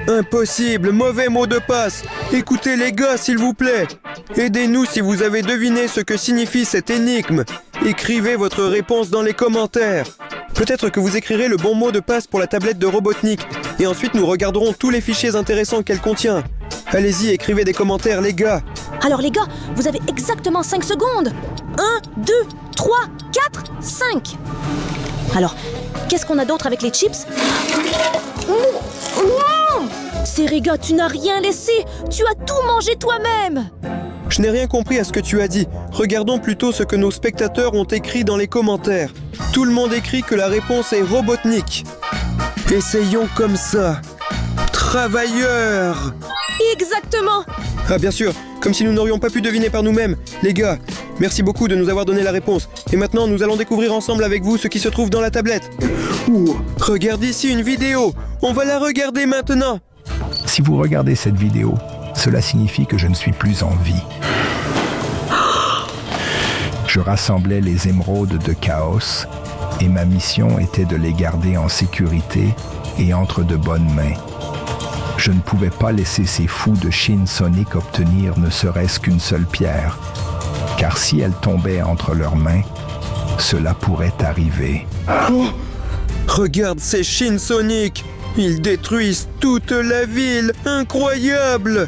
Impossible, mauvais mot de passe. Écoutez les gars, s'il vous plaît. Aidez-nous si vous avez deviné ce que signifie cette énigme. Écrivez votre réponse dans les commentaires. Peut-être que vous écrirez le bon mot de passe pour la tablette de Robotnik. Et ensuite, nous regarderons tous les fichiers intéressants qu'elle contient. Allez-y, écrivez des commentaires, les gars. Alors les gars, vous avez exactement 5 secondes. 1, 2, 3, 4, 5. Alors, qu'est-ce qu'on a d'autre avec les chips? Serega, tu n'as rien laissé. Tu as tout mangé toi-même. Je n'ai rien compris à ce que tu as dit. Regardons plutôt ce que nos spectateurs ont écrit dans les commentaires. Tout le monde écrit que la réponse est Robotnik. Essayons comme ça. Travailleur. Exactement. Ah bien sûr, comme si nous n'aurions pas pu deviner par nous-mêmes. Les gars, merci beaucoup de nous avoir donné la réponse. Et maintenant, nous allons découvrir ensemble avec vous ce qui se trouve dans la tablette. Ouh, regarde ici une vidéo. On va la regarder maintenant. Si vous regardez cette vidéo, cela signifie que je ne suis plus en vie. Je rassemblais les émeraudes de Chaos et ma mission était de les garder en sécurité et entre de bonnes mains. Je ne pouvais pas laisser ces fous de Shin Sonic obtenir ne serait-ce qu'une seule pierre, car si elle tombait entre leurs mains, cela pourrait arriver. Oh, regarde ces Shin Sonic. Ils détruisent toute la ville. Incroyable.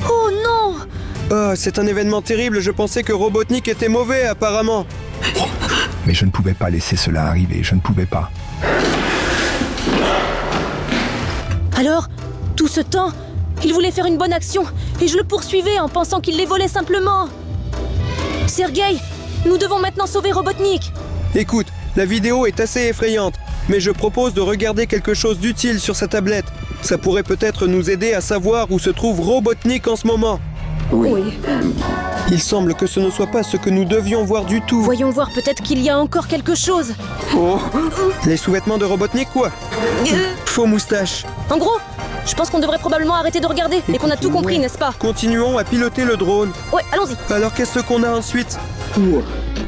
Oh non! Ah, c'est un événement terrible. Je pensais que Robotnik était mauvais, apparemment. Mais je ne pouvais pas laisser cela arriver. Je ne pouvais pas. Alors, tout ce temps, il voulait faire une bonne action et je le poursuivais en pensant qu'il les volait simplement. Sergei, nous devons maintenant sauver Robotnik. Écoute, la vidéo est assez effrayante, mais je propose de regarder quelque chose d'utile sur sa tablette. Ça pourrait peut-être nous aider à savoir où se trouve Robotnik en ce moment. Oui. Il semble que ce ne soit pas ce que nous devions voir du tout. Voyons voir, peut-être qu'il y a encore quelque chose. Les sous-vêtements de Robotnik, quoi? Faux moustache. En gros, je pense qu'on devrait probablement arrêter de regarder et qu'on a tout compris, n'est-ce pas? Continuons à piloter le drone. Ouais, allons-y. Alors qu'est-ce qu'on a ensuite?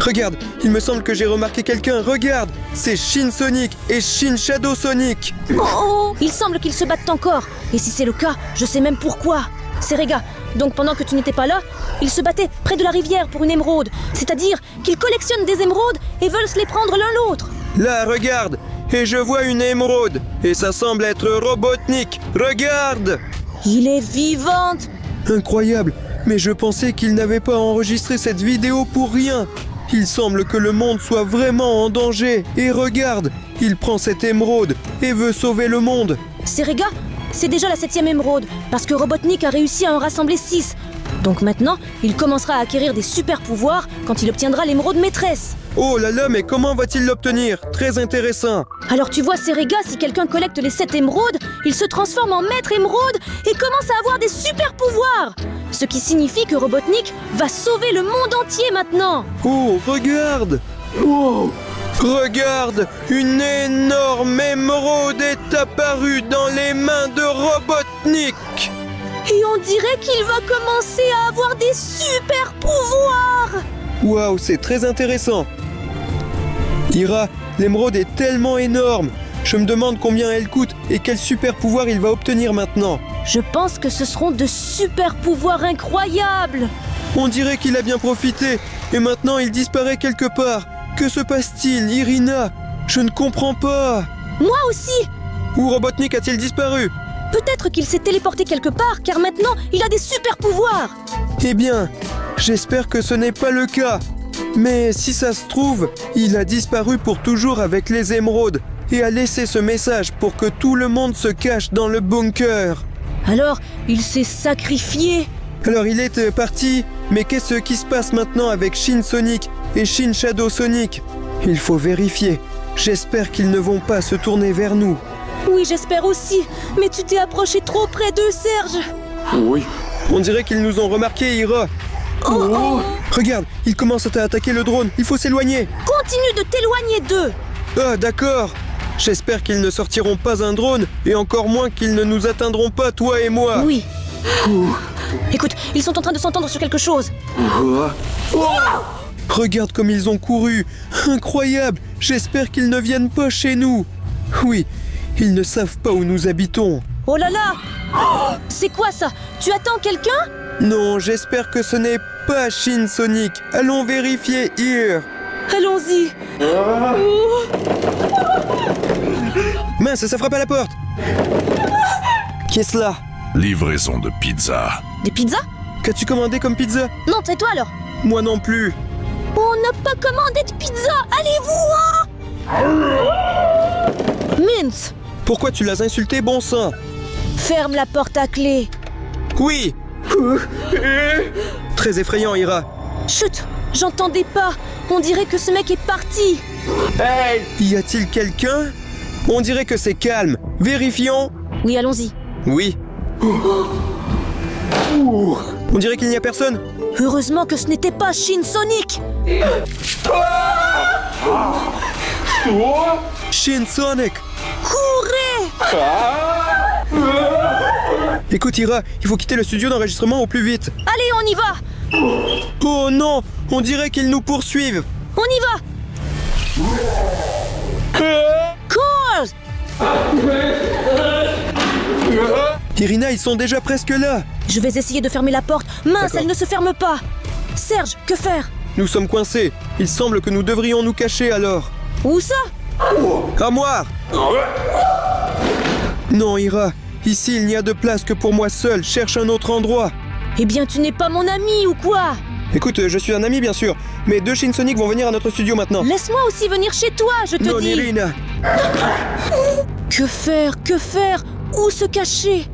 Regarde, il me semble que j'ai remarqué quelqu'un. Regarde, c'est Shin Sonic et Shin Shadow Sonic. Oh, il semble qu'ils se battent encore. Et si c'est le cas, je sais même pourquoi. Serega, donc pendant que tu n'étais pas là, ils se battaient près de la rivière pour une émeraude. C'est-à-dire qu'ils collectionnent des émeraudes et veulent se les prendre l'un l'autre. Là, regarde, et je vois une émeraude. Et ça semble être Robotnik. Regarde! Il est vivante. Incroyable. Mais je pensais qu'il n'avait pas enregistré cette vidéo pour rien. Il semble que le monde soit vraiment en danger. Et regarde, il prend cette émeraude et veut sauver le monde. Serega, c'est déjà la 7e émeraude, parce que Robotnik a réussi à en rassembler 6. Donc maintenant, il commencera à acquérir des super pouvoirs quand il obtiendra l'émeraude maîtresse. Oh là là, mais comment va-t-il l'obtenir? Très intéressant. Alors tu vois, Serega, si quelqu'un collecte les 7 émeraudes, il se transforme en maître émeraude et commence à avoir des super pouvoirs. Ce qui signifie que Robotnik va sauver le monde entier maintenant. Oh, regarde! Oh, regarde! Une énorme émeraude est apparue dans les mains de Robotnik! Et on dirait qu'il va commencer à avoir des super pouvoirs. Waouh, c'est très intéressant! Ira, l'émeraude est tellement énorme! Je me demande combien elle coûte et quel super pouvoir il va obtenir maintenant. Je pense que ce seront de super pouvoirs incroyables. On dirait qu'il a bien profité et maintenant il disparaît quelque part. Que se passe-t-il, Irina? Je ne comprends pas. Moi aussi. Où Robotnik a-t-il disparu? Peut-être qu'il s'est téléporté quelque part car maintenant il a des super pouvoirs. Eh bien, j'espère que ce n'est pas le cas. Mais si ça se trouve, il a disparu pour toujours avec les émeraudes et a laissé ce message pour que tout le monde se cache dans le bunker. Alors, il s'est sacrifié. Alors il est parti, mais qu'est-ce qui se passe maintenant avec Shin Sonic et Shin Shadow Sonic? Il faut vérifier. J'espère qu'ils ne vont pas se tourner vers nous. Oui, j'espère aussi. Mais tu t'es approché trop près d'eux, Serge. Oui. On dirait qu'ils nous ont remarqué, Ira. Oh. Regarde, ils commencent à attaquer le drone. Il faut s'éloigner. Continue de t'éloigner d'eux. Ah, d'accord. J'espère qu'ils ne sortiront pas un drone et encore moins qu'ils ne nous atteindront pas, toi et moi. Oui. Écoute, ils sont en train de s'entendre sur quelque chose. Regarde comme ils ont couru. Incroyable. J'espère qu'ils ne viennent pas chez nous. Oui, ils ne savent pas où nous habitons. Oh là là! C'est quoi ça? Tu attends quelqu'un? Non, j'espère que ce n'est pas Shin Sonic. Allons vérifier, here. Allons-y. Mince, ça frappe à la porte. Qu'est-ce là? Livraison de pizza. Des pizzas? Qu'as-tu commandé comme pizza? Non, tais-toi alors. Moi non plus. On n'a pas commandé de pizza. Allez-vous! Mince! Pourquoi tu l'as insulté, bon sang? Ferme la porte à clé. Oui. Très effrayant, Ira. Chut! J'entendais pas. On dirait que ce mec est parti. Hey! Y a-t-il quelqu'un? On dirait que c'est calme. Vérifions. Oui, allons-y. Oui. On dirait qu'il n'y a personne. Heureusement que ce n'était pas Shin Sonic. Shin Sonic. Courez! Écoute, Ira, il faut quitter le studio d'enregistrement au plus vite. Allez, on y va! Oh non! On dirait qu'ils nous poursuivent. On y va! Cours! Irina, ils sont déjà presque là. Je vais essayer de fermer la porte. Mince, D'accord. elle ne se ferme pas. Serge, que faire? Nous sommes coincés. Il semble que nous devrions nous cacher alors. Où ça? Armoire! Non, Ira. Ici, il n'y a de place que pour moi seul. Cherche un autre endroit. Eh bien, tu n'es pas mon ami ou quoi? Écoute, je suis un ami bien sûr, mais deux Shin Sonic vont venir à notre studio maintenant. Laisse-moi aussi venir chez toi, je te Non, dis. Irina. Que faire? Que faire? Où se cacher?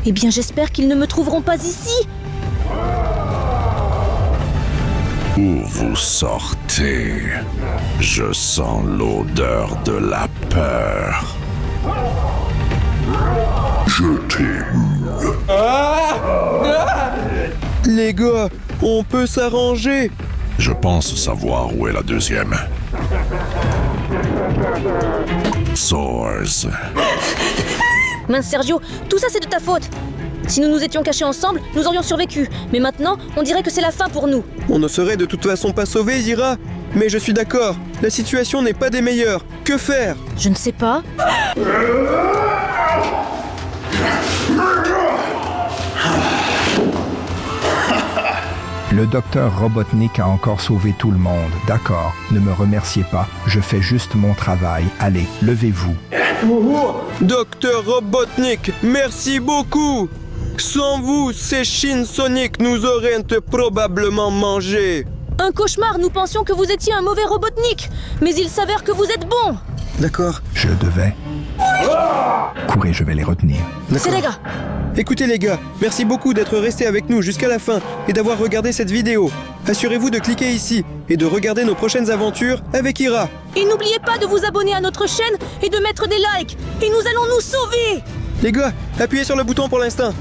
Eh bien, j'espère qu'ils ne me trouveront pas ici. Où vous sortez? Je sens l'odeur de la peur. Je t'aime. Les gars, on peut s'arranger. Je pense savoir où est la deuxième. Source. Mince Sergio, tout ça c'est de ta faute. Si nous nous étions cachés ensemble, nous aurions survécu. Mais maintenant, on dirait que c'est la fin pour nous. On ne serait de toute façon pas sauvés, Ira. Mais je suis d'accord, la situation n'est pas des meilleures. Que faire? Je ne sais pas. Le docteur Robotnik a encore sauvé tout le monde. D'accord, ne me remerciez pas. Je fais juste mon travail. Allez, levez-vous. Docteur Robotnik, merci beaucoup. Sans vous, ces Shinsonic nous auraient probablement mangés. Un cauchemar, nous pensions que vous étiez un mauvais Robotnik, mais il s'avère que vous êtes bon. D'accord. Je devais... Courez, je vais les retenir. C'est les gars. Écoutez les gars, merci beaucoup d'être restés avec nous jusqu'à la fin et d'avoir regardé cette vidéo. Assurez-vous de cliquer ici et de regarder nos prochaines aventures avec Ira. Et n'oubliez pas de vous abonner à notre chaîne et de mettre des likes. Et nous allons nous sauver. Les gars, appuyez sur le bouton pour l'instant.